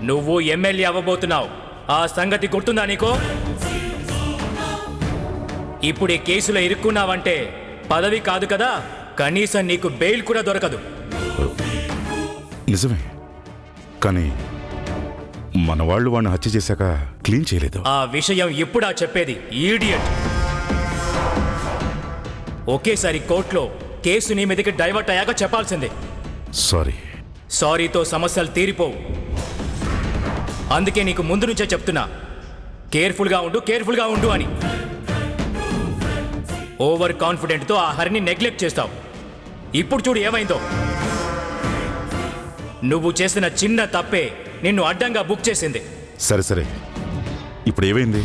నువ్వు ఎమ్మెల్యే అవ్వబోతున్నావు. ఆ సంగతి గుర్తుందా నీకు? ఇప్పుడు ఈ కేసులో ఇరుక్కున్నావంటే పదవి కాదు కదా, కనీసం నీకు బెయిల్ కూడా దొరకదు. నిజమే, కానీ మన వాళ్ళు వాడిని హత్య చేశాక క్లీన్ చేయలేదు. ఆ విషయం ఇప్పుడా చెప్పేది, ఈడియట్? ఒకేసారి కోర్టులో కేసు నీ మీదకి డైవర్ట్ అయ్యాక చెప్పాల్సిందే. సారీ. సారీతో సమస్యలు తీరిపోవు. అందుకే నీకు ముందు నుంచే చెప్తున్నా, కేర్ఫుల్గా ఉండు అని. ఓవర్ కాన్ఫిడెంట్తో ఆ హరిని నెగ్లెక్ట్ చేస్తావు. ఇప్పుడు చూడు ఏమైందో. నువ్వు చేసిన చిన్న తప్పే నిన్ను అడ్డంగా బుక్ చేసింది. సరే సరే, ఇప్పుడు ఏమైంది?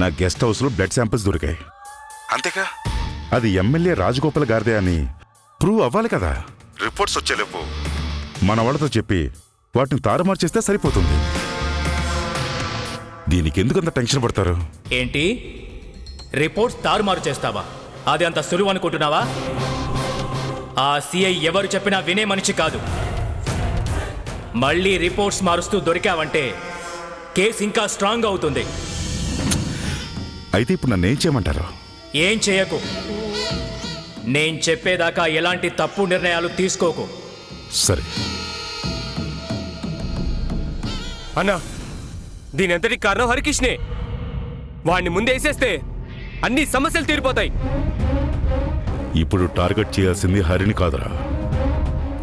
నా గెస్ట్ హౌస్లో బ్లడ్ శాంపిల్స్ దొరికాయి, అంతేగా? అది ఎమ్మెల్యే రాజగోపాల్ గారిదే అని ప్రూవ్ అవ్వాలి కదా. రిపోర్ట్స్ వచ్చేలేపు మన వాళ్ళతో చెప్పి వాటిని తారుమారు చేస్తే సరిపోతుంది. దీనికి ఎందుకంత టెన్షన్ పడతారు? ఏంటి, రిపోర్ట్స్ తారుమారు చేస్తావా? అది అంత సులువు అనుకుంటున్నావా? ఆ సిఐ ఎవరు చెప్పినా వినే మనిషి కాదు. మళ్ళీ రిపోర్ట్స్ మారుస్తూ దొరికావంటే కేసు ఇంకా స్ట్రాంగ్ అవుతుంది. అయితే ఇప్పుడు నన్ను ఏం చేయమంటారు? ఏం చేయకు. నేను చెప్పేదాకా ఎలాంటి తప్పు నిర్ణయాలు తీసుకోకు. సరే. అన్నా, దీని అంతటి కారణం హరికృష్ణే. వాడిని ముందేసేస్తే అన్ని సమస్యలు తీరిపోతాయి. ఇప్పుడు టార్గెట్ చేయాల్సింది హరిని కాదురా,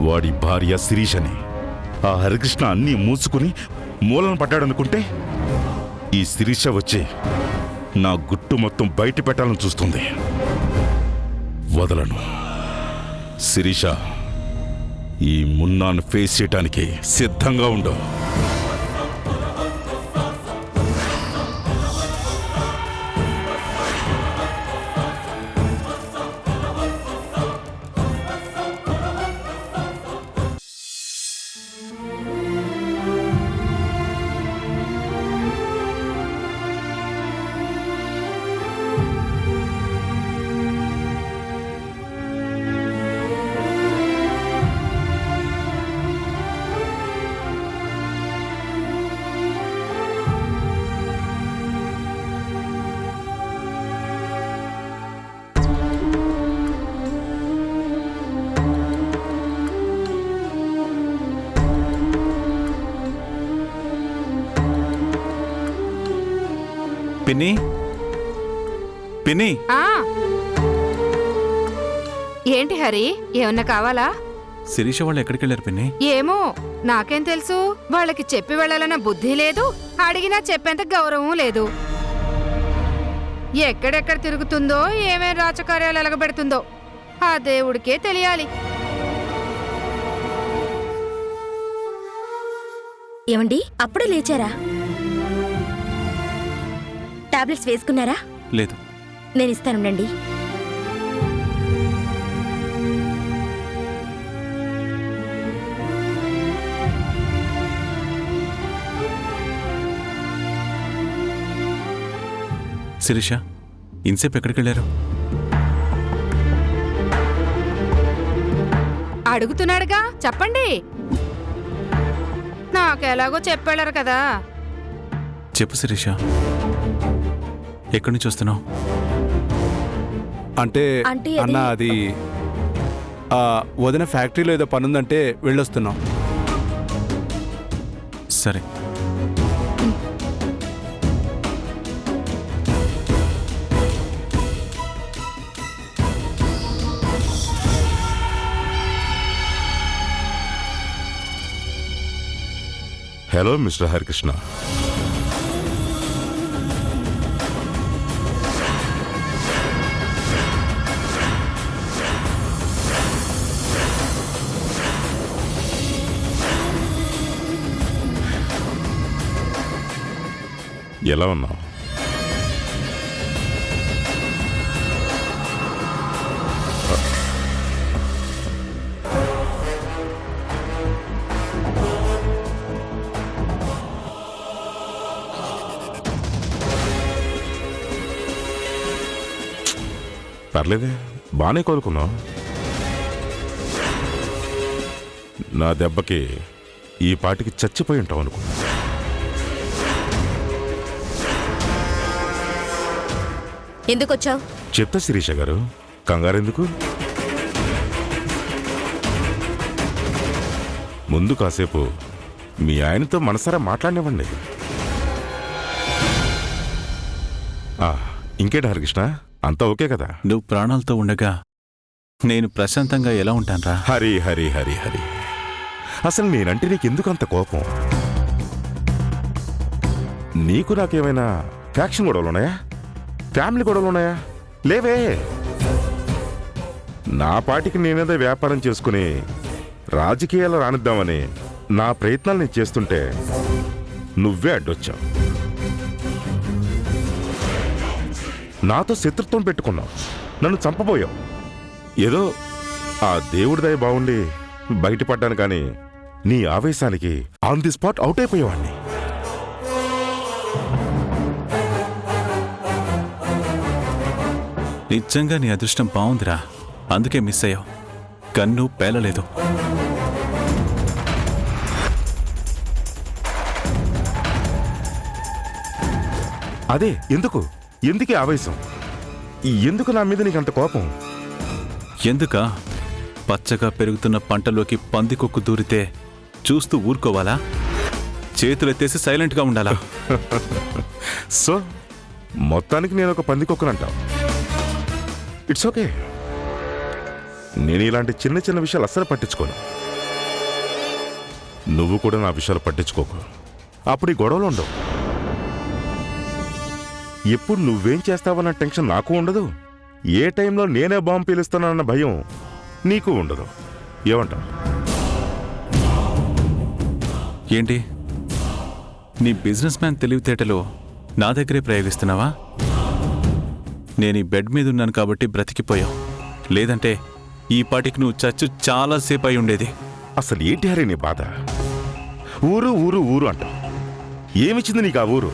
వాడి భార్య శిరీషని. ఆ హరికృష్ణ అన్నీ మూసుకుని మూలను పడ్డాడనుకుంటే ఈ శిరీష వచ్చి నా గుట్టు మొత్తం బయట పెట్టాలని చూస్తుంది. వదలను. శిరీష, ఈ మున్నాను ఫేస్ చేయటానికి సిద్ధంగా ఉండు. పిన్ని, పిన్ని. ఏంటి హరి, ఏమన్నా కావాలా? శిరీష వాళ్ళు ఎక్కడికి వెళ్ళారు పిన్ని? ఏమో, నాకేం తెలుసు. వాళ్ళకి చెప్పి వెళ్ళాలన్న బుద్ధి లేదు, అడిగినా చెప్పేంత గౌరవం లేదు. ఎక్కడెక్కడ తిరుగుతుందో, ఏమేం రాజకార్యాలు ఎలగబెడుతుందో ఆ దేవుడికే తెలియాలి. ఏమండి, అప్పుడే లేచారా? టాబ్లెట్స్ వేసుకున్నారా? లేదు. నేను ఇస్తానుండండి. శిరీష, ఇంతసేపు ఎక్కడికి వెళ్ళారు? అడుగుతున్నాడుగా, చెప్పండి. నాకెలాగో చెప్పారు కదా. చెప్పు శిరీష, ఎక్కడి నుంచి వస్తున్నావు? అంటే అన్న, అది వదిన ఫ్యాక్టరీలో ఏదో పనుందంటే వెళ్ళొస్తున్నాం. సరే. Hello mister Harikrishna. ఎలా ఉన్నావు? పర్లేదే, బాగానే కోలుకున్నావు. నా దెబ్బకి ఈ పాటికి చచ్చిపోయి ఉంటావు అనుకో. ఎందుకొచ్చావు? చెప్తా శిరీష గారు, కంగారెందుకు? ముందు కాసేపు మీ ఆయనతో మనసారా మాట్లాడినివ్వండి. ఇంకేంటి హరికృష్ణ, అంతా ఓకే కదా? నువ్వు ప్రాణాలతో ఉండగా నేను ప్రశాంతంగా ఎలా ఉంటానురా? హరి హరి హరి హరి, అసలు నేనంటే నీకెందుకు అంత కోపం? నీకు నాకేమైనా ఫ్యాక్షన్ గొడవలున్నాయా? ఫ్యామిలీ గొడవలున్నాయా? లేవే. నా పాటికి నేనేదో వ్యాపారం చేసుకుని రాజకీయాలు రానిద్దామని నా ప్రయత్నాలు నేను చేస్తుంటే నువ్వే అడ్డొచ్చావు. నాతో శత్రుత్వం పెట్టుకున్నావు, నన్ను చంపబోయావు. ఏదో ఆ దేవుడి దయ బాగుండి బయటపడ్డాను, కానీ నీ ఆవేశానికి ఆన్ ది స్పాట్ అవుట్ అయిపోయేవాణ్ణి. నిజంగా నీ అదృష్టం బాగుందిరా, అందుకే మిస్ అయ్యావు. కన్ను పేలలేదు. అదే ఎందుకే ఆవేశం? ఎందుకు నా మీద నీకంత కోపం? ఎందుకా? పచ్చగా పెరుగుతున్న పంటలోకి పందికొక్కు దూరితే చూస్తూ ఊరుకోవాలా? చేతులెత్తేసి సైలెంట్గా ఉండాలా? సో మొత్తానికి నేను ఒక పందికొక్కనంటావు. It's okay. నేను ఇలాంటి చిన్న చిన్న విషయాలు అస్సలు పట్టించుకోను. నువ్వు కూడా నా విషయాలు పట్టించుకోకు. అప్పుడు ఈ గొడవలు ఉండవు. ఎప్పుడు నువ్వేం చేస్తావన్న టెన్షన్ నాకు ఉండదు. ఏ టైంలో నేనే బాంబు పీలుస్తానన్న భయం నీకు ఉండదు. ఏమంటావు? ఏంటి, నీ బిజినెస్ మ్యాన్ తెలివితేటలు నా దగ్గరే ప్రయోగిస్తున్నావా? నేను ఈ బెడ్ మీద ఉన్నాను కాబట్టి బ్రతికిపోయావు. లేదంటే ఈ పాటికి నువ్వు చచ్చు చాలాసేపు అయి ఉండేది. అసలు ఏంటి హరి నీ బాధ? ఊరు ఊరు ఊరు అంటావు. ఏమిచ్చింది నీకు ఆ ఊరు?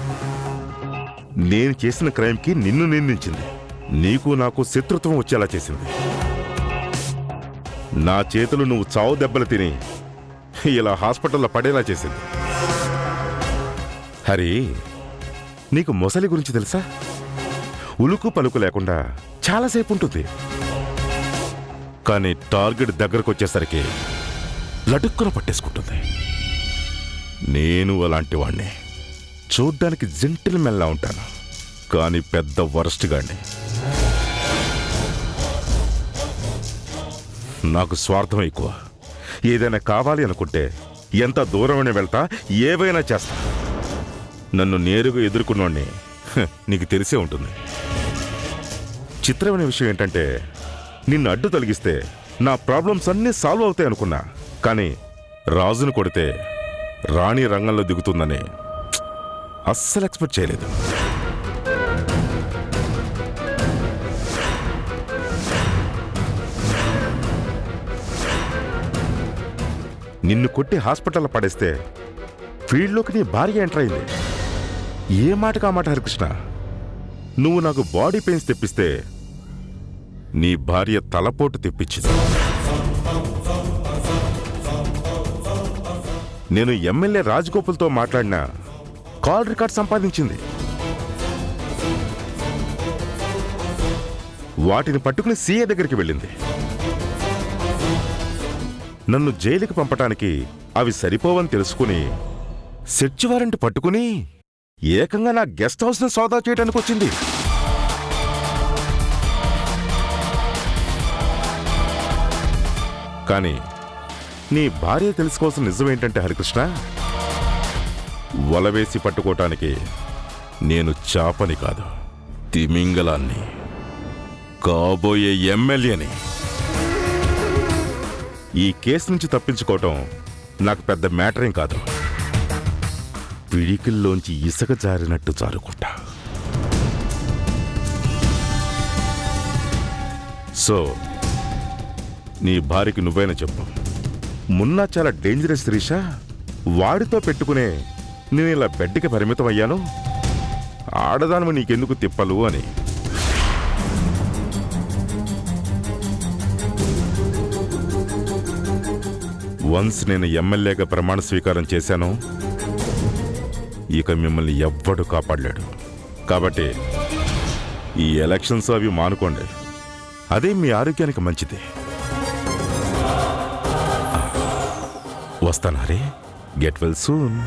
నేను చేసిన క్రైమ్కి నిన్ను నిందించింది. నీకు నాకు శత్రుత్వం వచ్చేలా చేసింది. నా చేతులు నువ్వు చావు దెబ్బలు తిని ఇలా హాస్పిటల్లో పడేలా చేసింది. హరి, నీకు మొసలి గురించి తెలుసా? ఉలుకు పలుకు లేకుండా చాలాసేపు ఉంటుంది, కానీ టార్గెట్ దగ్గరకు వచ్చేసరికి లటుక్కున పట్టేసుకుంటుంది. నేను అలాంటి వాణ్ణి. చూడ్డానికి జెంటిల్ మెన్లా ఉంటాను, కానీ పెద్ద వరస్ట్ గాడిని. నాకు స్వార్థం ఎక్కువ. ఏదైనా కావాలి అనుకుంటే ఎంత దూరమైనా వెళ్తా, ఏవైనా చేస్తా. నన్ను నేరుగా ఎదుర్కొన్నోడిని నీకు తెలిసే ఉంటుంది. చిత్రమైన విషయం ఏంటంటే, నిన్ను అడ్డు తొలగిస్తే నా ప్రాబ్లమ్స్ అన్నీ సాల్వ్ అవుతాయి అనుకున్నా, కానీ రాజును కొడితే రాణి రంగంలో దిగుతుందని అస్సలు ఎక్స్పెక్ట్ చేయలేదు. నిన్ను కొట్టి హాస్పిటల్లో పడేస్తే ఫీల్డ్లోకి నీ భార్య ఎంటర్ అయింది. ఏ మాటకా మాట హరికృష్ణ. నువ్వు నాకు బాడీ పెయిన్స్ తెప్పిస్తే నీ భార్య తలపోటు తెప్పించింది. నేను ఎమ్మెల్యే రాజగోపాల్తో మాట్లాడిన కాల్ రికార్డ్ సంపాదించింది. వాటిని పట్టుకుని సీఏ దగ్గరికి వెళ్ళింది. నన్ను జైలుకి పంపటానికి అవి సరిపోవని తెలుసుకుని సెర్చ్ వారెంట్ పట్టుకుని ఏకంగా నా గెస్ట్ హౌస్ని సోదా చేయడానికి వచ్చింది. కానీ నీ భార్య తెలుసుకోవాల్సిన నిజం ఏంటంటే హరికృష్ణ, వలవేసి పట్టుకోవటానికి నేను చాపని కాదు, తిమింగలాన్ని, కాబోయే ఎమ్మెల్యేని. ఈ కేసు నుంచి తప్పించుకోవటం నాకు పెద్ద మ్యాటరేం కాదు. పిడికిల్లోంచి ఇసుక జారినట్టు జారుకుంటా. సో నీ భార్యకి నువ్వైనా చెప్పు, మున్నా చాలా డేంజరస్ శిరీష, వాడితో పెట్టుకునే నేను ఇలా బెడ్కి పరిమితం అయ్యాను, ఆడదానము నీకెందుకు తిప్పలు అని. వన్స్ నేను ఎమ్మెల్యేగా ప్రమాణ స్వీకారం చేశాను, ఇక మిమ్మల్ని ఎవ్వడు కాపాడలేడు. కాబట్టి ఈ ఎలక్షన్స్ అవి మానుకోండి, అదే మీ ఆరోగ్యానికి మంచిది. వస్తాను హరి, గెట్ వెల్ సూన్.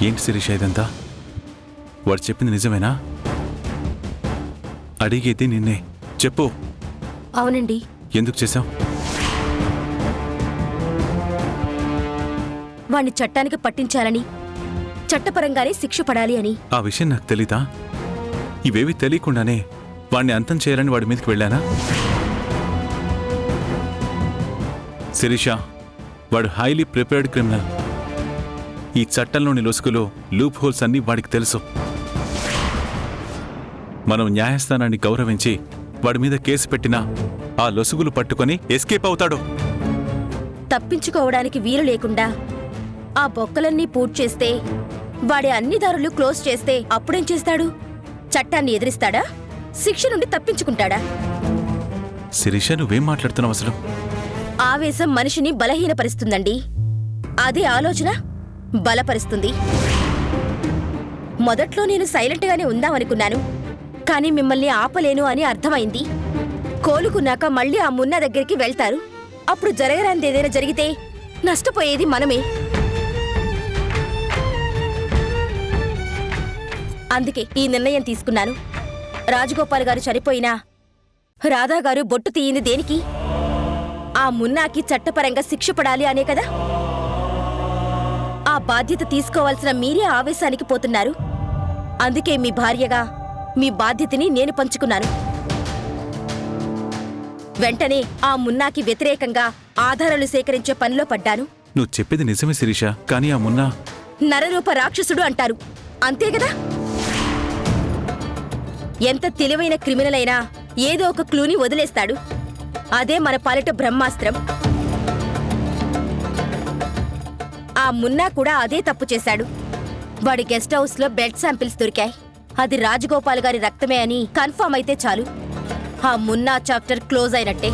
ఏంటి శిరీష ఇదంతా? వాడు చెప్పింది నిజమేనా? అడిగేది నిన్నే, చెప్పు. అవునండి. ఎందుకు చేశావు? వాణ్ణి చట్టానికి పట్టించాలని, చట్టపరంగానే శిక్ష పడాలి అని. ఆ విషయం నాకు తెలీదా? ఇవేవి తెలియకుండానే వాణ్ణి అంతం చేయాలని వాడి మీదకి వెళ్ళానా? శిరీష, వాడు హైలీ ప్రిపేర్డ్ క్రిమినల్. ఈ చట్టంలోని లొసుగులో లూప్ హోల్స్ అన్నీ వాడికి తెలుసు. మనం న్యాయస్థానాన్ని గౌరవించి వాడి మీద కేసు పెట్టినా ఆ లొసుగులు పట్టుకొని ఎస్కేప్ అవుతాడు. తప్పించుకోవడానికి వీలు లేకుండా ఆ బొక్కలన్నీ పూర్తి చేస్తే, వాడి అన్ని దారులు క్లోజ్ చేస్తే అప్పుడేం చేస్తాడు? చట్టాన్ని ఎదిరిస్తాడా? శిక్ష నుండి తప్పించుకుంటాడా? శిరీష, నువ్వేం మాట్లాడుతున్నావు అసలు? ఆవేశం మనిషిని బలహీనపరుస్తుందండి. అదే ఆలోచన బలపరుస్తుంది. మొదట్లో నేను సైలెంట్గానే ఉందామనుకున్నాను, కానీ మిమ్మల్ని ఆపలేను అని అర్థమైంది. కోలుకున్నాక మళ్ళీ ఆ మున్నా దగ్గరికి వెళ్తారు. అప్పుడు జరగరాంది ఏదైనా జరిగితే నష్టపోయేది మనమే. అందుకే ఈ నిర్ణయం తీసుకున్నాను. రాజగోపాల్ గారు చనిపోయినా రాధాగారు బొట్టు తీయింది దేనికి? ఆ మున్నాకి చట్టపరంగా శిక్ష పడాలి అనే కదా. ఆ బాధ్యత తీసుకోవాల్సిన మీరే ఆవేశానికి పోతున్నారు. అందుకే మీ భార్యగా మీ బాధ్యతని నేను పంచుకున్నాను. వెంటనే ఆ మున్నాకి వ్యతిరేకంగా ఆధారాలు సేకరించే పనిలో పడ్డాను. నువ్వు చెప్పేది నిజమే శిరీష, కానీ ఆ మున్నా నరరూప రాక్షసుడు అంటారు, అంతే కదా? ఎంత తెలివైన క్రిమినల్ అయినా ఏదో ఒక క్లూని వదిలేస్తాడు. అదే మన పాలిట బ్రహ్మాస్త్రం. ఆ మున్నా కూడా అదే తప్పు చేశాడు. వాడి గెస్ట్ హౌస్ లో బ్లడ్ శాంపిల్స్ దొరికాయి. అది రాజగోపాల్ గారి రక్తమే అని కన్ఫర్మ్ అయితే చాలు, ఆ మున్నా చాప్టర్ క్లోజ్ అయినట్టే.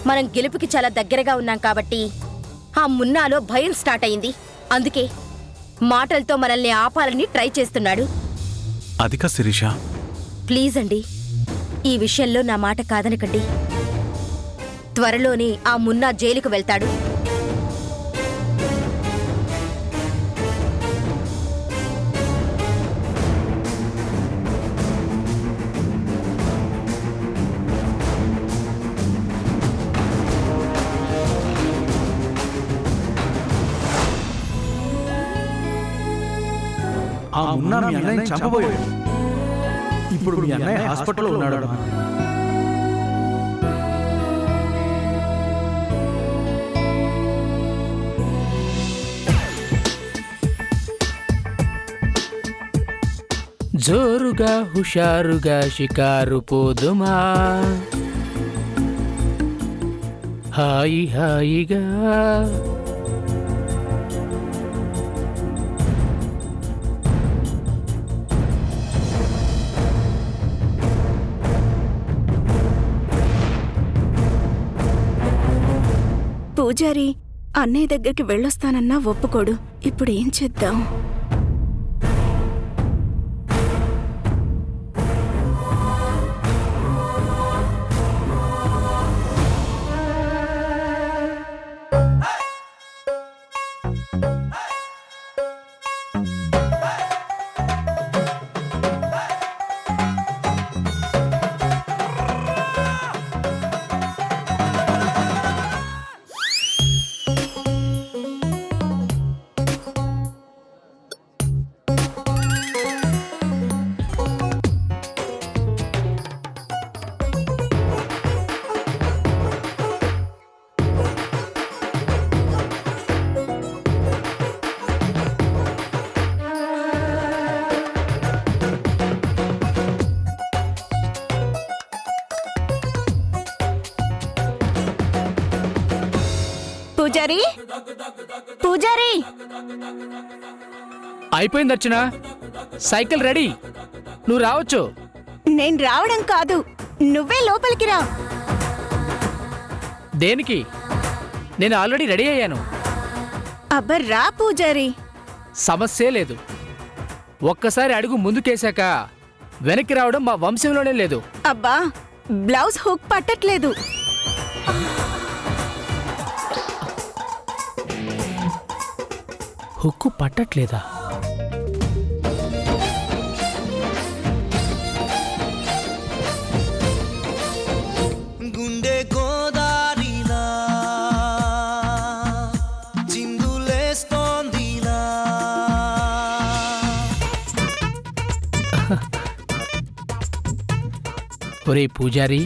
మనం గెలుపుకి చాలా దగ్గరగా ఉన్నాం కాబట్టి ఆ మున్నాలో భయం స్టార్ట్ అయింది. అందుకే మాటలతో మనల్ని ఆపాలని ట్రై చేస్తున్నాడు. అదికా శిరీష. ప్లీజ్ అండి, ఈ విషయంలో నా మాట కాదనకండి. త్వరలోనే ఆ మున్నా జైలుకు వెళ్తాడు. ఆ మున్నా మీ అన్నయ్యని చంపబోయాడు. ఇప్పుడు మీ అన్నయ్య హాస్పిటల్లో ఉన్నాడు. జోరుగా హుషారుగా షికారు పోదుమా, హాయి హాయిగా. పూజారి అన్నయ్య దగ్గరికి వెళ్ళొస్తానన్నా ఒప్పుకోడు. ఇప్పుడు ఏం చేద్దాం? పూజారి పూజారి అయిపోయింది అర్చన. సైకిల్ రెడీ, నువ్వు రావచ్చు. నేను రావడం కాదు, నువ్వే లోపలికి రా. దేనికి? నేను ఆల్రెడీ రెడీ అయ్యాను. అబ్బా రా పూజారి. సమస్యే లేదు. ఒక్కసారి అడుగు ముందుకేశాక వెనక్కి రావడం మా వంశంలోనే లేదు. అబ్బా బ్లౌజ్ హుక్ పట్టట్లేదు. హుక్కు పట్టట్లేదా? గుండె గోదారిలా చిందులేస్తోందిలా. ఒరే పూజారి,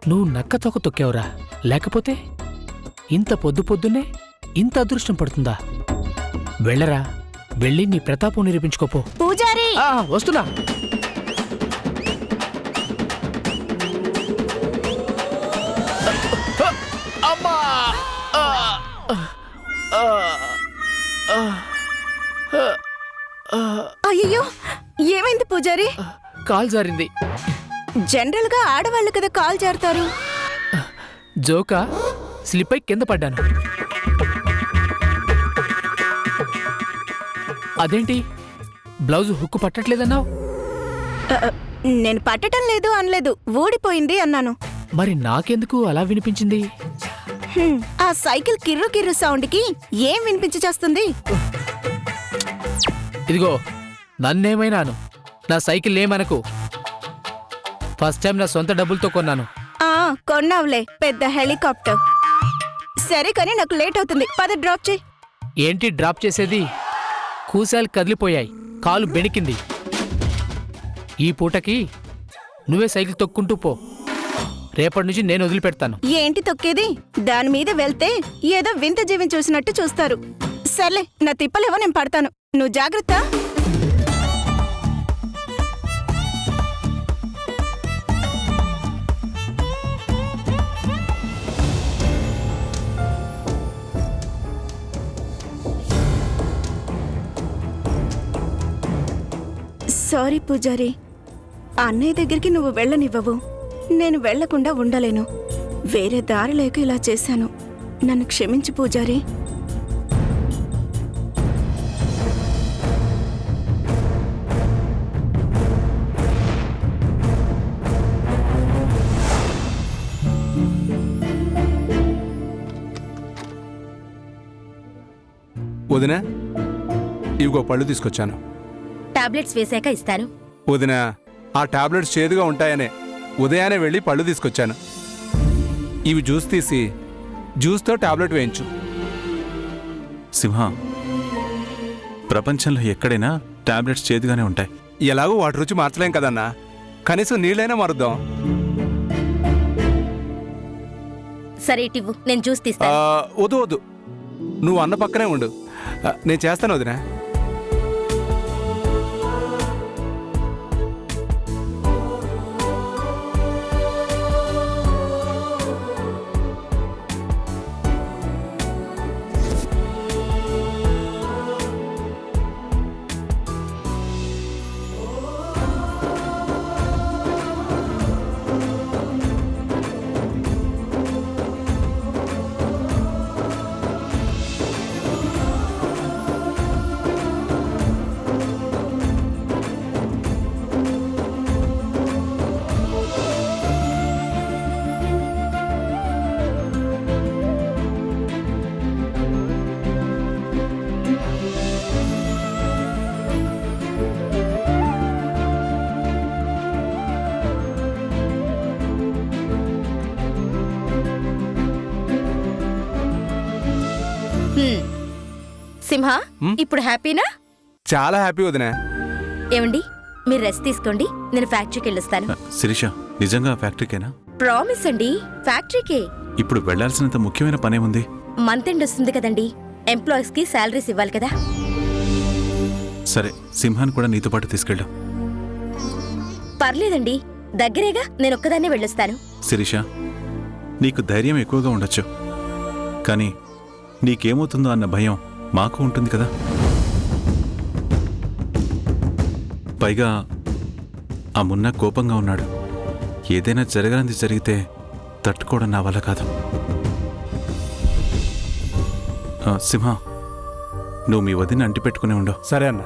నువ్వు నక్క తొక్క తొక్కావురా. లేకపోతే ఇంత పొద్దు పొద్దున్నే ఇంత అదృష్టం పడుతుందా? వెళ్ళరా, వెళ్ళి నీ ప్రతాపం నిరూపించుకోపో. పూజారి వస్తున్నా. అమ్మా! అయ్యో ఏమైంది పూజారి? కాల్ జారింది. జనరల్ గా ఆడవాళ్ళు కదా కాల్ జారుతారు. జోకా స్లిప్ అయి కింద పడ్డాను. అదేంటి బ్లౌజ్ హుక్కు పట్టట్లేదన్నావు? నేను పట్టటం లేదు అనలేదు, ఊడిపోయింది అన్నాను. మరి నాకెందుకు అలా వినిపించింది? ఆ సైకిల్ కిర్రు కిర్రు సౌండ్ కి ఏం వినిపించి చేస్తుంది? ఇదిగో నన్నేమైనాను, నా సైకిల్ ఏమనకు. ఫస్ట్ టైం నా సొంత డబ్బులతో కొన్నాను. కొన్నావులే పెద్ద హెలికాప్టర్. సరే కానీ నాకు లేట్ అవుతుంది, పద డ్రాప్ చేయి. ఏంటి డ్రాప్ చేసేది? కూసాలు కదిలిపోయాయి, కాలు బెణికింది. ఈ పూటకి నువ్వే సైకిల్ తొక్కుంటూ పో. రేపటి నుంచి నేను వదిలిపెడతాను. ఏంటి తొక్కేది? దాని మీద వెళ్తే ఏదో వింత జీవిని చూసినట్టు చూస్తారు. సర్లే, నా తిప్పలేవో నేను పడతాను, నువ్వు జాగ్రత్త. సారీ పూజారి, అన్నయ్య దగ్గరికి నువ్వు వెళ్ళనివ్వవు. నేను వెళ్లకుండా ఉండలేను. వేరే దారి లేక ఇలా చేశాను. నన్ను క్షమించు పూజారి. వదినా, ఇవిగో పళ్ళు తీసుకొచ్చాను. టాబ్లెట్స్ వేశాక ఇస్తాను. వదినా, ఆ టాబ్లెట్స్ చేదుగా ఉంటాయనే ఉదయాన్నే వెళ్ళి పళ్ళు తీసుకొచ్చాను. ఇవి జ్యూస్ తీసి జ్యూస్తో టాబ్లెట్ వేయించు. సింహ, ప్రపంచంలో ఎక్కడైనా టాబ్లెట్స్ చేదుగానే ఉంటాయి. ఎలాగో వాటి రుచి మార్చలేం కదన్నా, కనీసం నీళ్ళైనా మారుద్దాం. సరే ఇటివ్వు, నేను జ్యూస్ తీస్తాను. వద్దు వద్దు, నువ్వు అన్న పక్కనే ఉండు, నేను చేస్తాను వదినా. సింహ, ఇప్పుడు హ్యాపీనా? చాలా హ్యాపీ వదినా. ఏమండి, మీరు రెస్ట్ తీసుకోండి, నేను ఫ్యాక్టరీకి వెళ్ళొస్తాను. శిరీష, నిజంగా ఫ్యాక్టరీకేనా? ప్రామిస్ అండి, ఫ్యాక్టరీకే. ఇప్పుడు వెళ్లాల్సినంత ముఖ్యమైన పనేముంది? మంత్ ఎండ్ వస్తుంది కదండి, ఎంప్లాయీస్ కి శాలరీస్ ఇవ్వాలి కదా. సరే, సింహాన్ని కూడా నీతో పాటు తీసుకెళ్ళు. పర్లేదండి, దగ్గరేగా, నేను ఒక్కదాన్నే వెళ్ళొస్తాను. శిరీష, నీకు ధైర్యం ఎక్కువగా ఉండొచ్చు, కానీ నీకేమవుతుందో అన్న భయం మాకు ఉంటుంది కదా. పైగా ఆ మున్నా కోపంగా ఉన్నాడు. ఏదైనా జరగనిది జరిగితే తట్టుకోవడం నా వల్ల కాదు. సింహ, నువ్వు మీ వదిన అంటి పెట్టుకునే ఉండవు. సరే అన్న.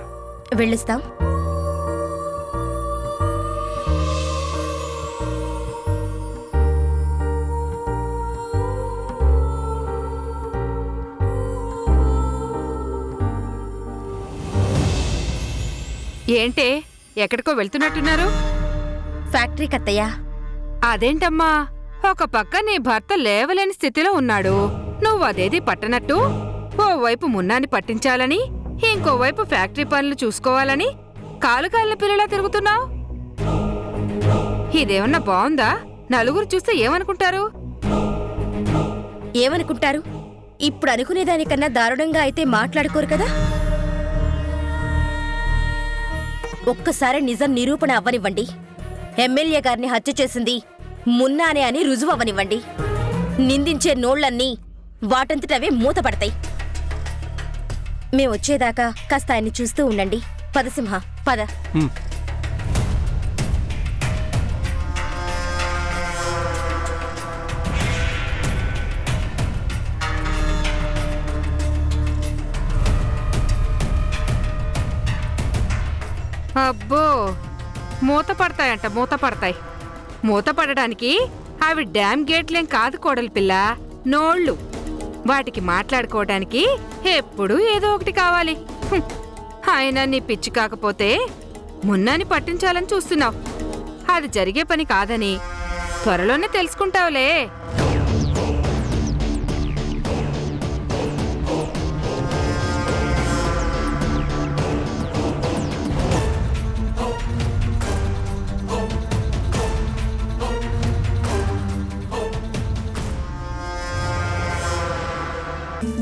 వెళ్ళిస్తాం. ఏంటే ఎక్కడికో వెళ్తున్నట్టున్నారు? ఫ్యాక్టరీకి అత్తయ్య. అదేంటమ్మా, ఒక పక్క నీ భర్త లేవలేని స్థితిలో ఉన్నాడు, నువ్వు అదేది పట్టనట్టు ఓవైపు మున్నాని పట్టించాలని ఇంకోవైపు ఫ్యాక్టరీ పనులు చూసుకోవాలని కాలు కాలిన పిల్లలా తిరుగుతున్నావు. ఇదేమన్నా బావుందా? నలుగురు చూస్తే ఏమనుకుంటారు? ఏమనుకుంటారు? ఇప్పుడు అనుకునేదానికన్నా దారుణంగా అయితే మాట్లాడుకోరు కదా. ఒక్కసారి నిజం నిరూపణ అవ్వనివ్వండి. ఎమ్మెల్యే గారిని హత్య చేసింది మున్నానే అని రుజువు అవ్వనివ్వండి. నిందించే నోళ్లన్నీ వాటంతటవే మూతపడతాయి. మేమొచ్చేదాకా కాస్త ఆయన్ని చూస్తూ ఉండండి. పద సింహ, పద. అబ్బో, మూత పడతాయంట, మూత పడతాయి. మూత పడడానికి అవి డ్యామ్ గేట్లేం కాదు కోడలి పిల్ల, నోళ్ళు. వాటికి మాట్లాడుకోవడానికి ఎప్పుడూ ఏదో ఒకటి కావాలి. అయినా నీ పిచ్చి కాకపోతే మున్నాని పట్టించాలని చూస్తున్నావు. అది జరిగే పని కాదని త్వరలోనే తెలుసుకుంటావులే.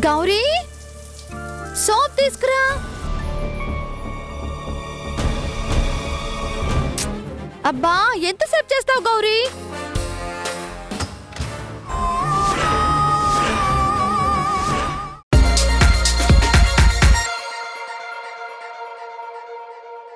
గౌరీ, సోప్ తీసుకురా. అబ్బా, ఎంతసేపు చేస్తావు గౌరీ?